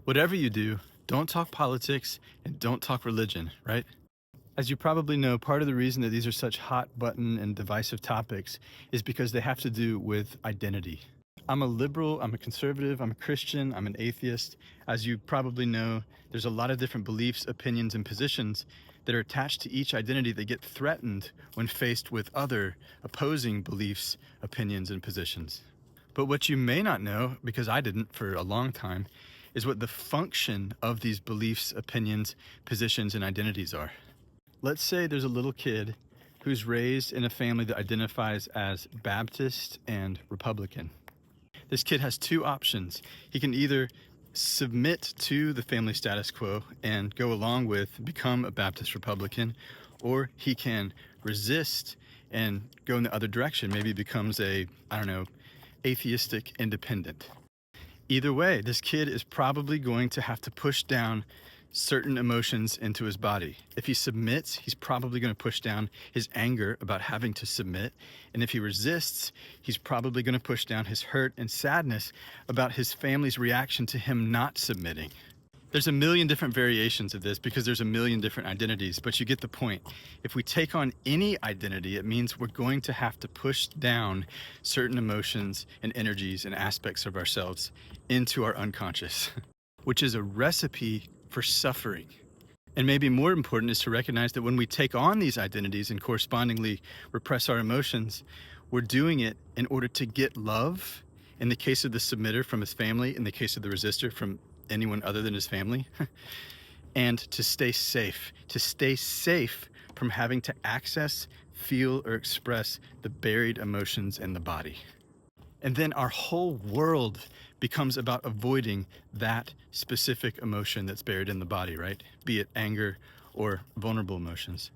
Whatever you do, don't talk politics and don't talk religion, right? As you probably know, part of the reason that these are such hot button and divisive topics is because they have to do with identity. I'm a liberal, I'm a conservative, I'm a Christian, I'm an atheist. As you probably know, there's a lot of different beliefs, opinions, and positions that are attached to each identity that get threatened when faced with other opposing beliefs, opinions, and positions. But what you may not know, because I didn't for a long time, is what the function of these beliefs, opinions, positions, and identities are. Let's say there's a little kid who's raised in a family that identifies as Baptist and Republican. This kid has two options. He can either submit to the family status quo and go along with become a Baptist Republican, or he can resist and go in the other direction. Maybe becomes a, atheistic independent. Either way, this kid is probably going to have to push down certain emotions into his body. If he submits, he's probably going to push down his anger about having to submit. And if he resists, he's probably going to push down his hurt and sadness about his family's reaction to him not submitting. There's a million different variations of this because there's a million different identities, but you get the point. If we take on any identity, it means we're going to have to push down certain emotions and energies and aspects of ourselves into our unconscious, which is a recipe for suffering. And maybe more important is to recognize that when we take on these identities and correspondingly repress our emotions, we're doing it in order to get love, in the case of the submitter from his family, in the case of the resistor from anyone other than his family, and to stay safe from having to access, feel, or express the buried emotions in the body. And then our whole world becomes about avoiding that specific emotion that's buried in the body, right? Be it anger or vulnerable emotions.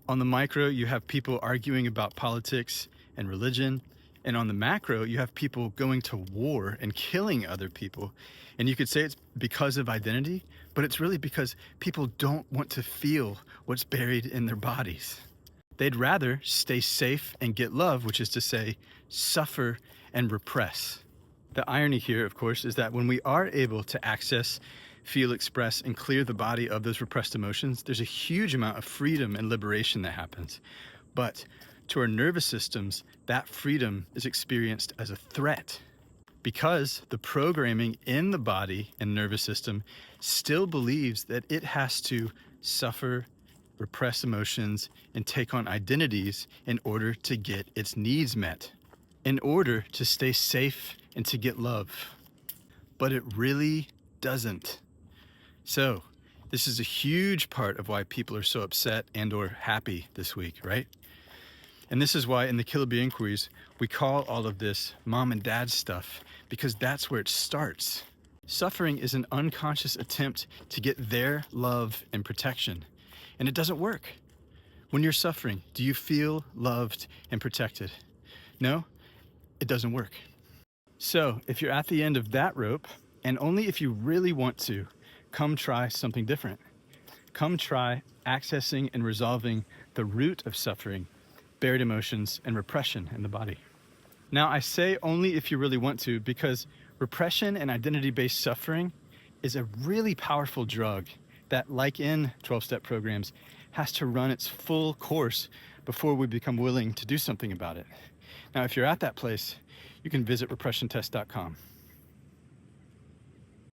On the micro, you have people arguing about politics and religion. And on the macro, you have people going to war and killing other people. And you could say it's because of identity, but it's really because people don't want to feel what's buried in their bodies. They'd rather stay safe and get love, which is to say, suffer and repress. The irony here, of course, is that when we are able to access, feel, express, and clear the body of those repressed emotions, there's a huge amount of freedom and liberation that happens. But to our nervous systems, that freedom is experienced as a threat because the programming in the body and nervous system still believes that it has to suffer, repress emotions, and take on identities in order to get its needs met, in order to stay safe and to get love. But it really doesn't. So this is a huge part of why people are so upset and or happy this week, right? And this is why in the Killer Bee Inquiries, we call all of this mom and dad stuff, because that's where it starts. Suffering is an unconscious attempt to get their love and protection, and it doesn't work. When you're suffering, do you feel loved and protected? No, it doesn't work. So if you're at the end of that rope, and only if you really want to, come try something different. Come try accessing and resolving the root of suffering, buried emotions, and repression in the body. Now, I say only if you really want to, because repression and identity-based suffering is a really powerful drug that, like in 12-step programs, has to run its full course before we become willing to do something about it. Now, if you're at that place, you can visit repressiontest.com.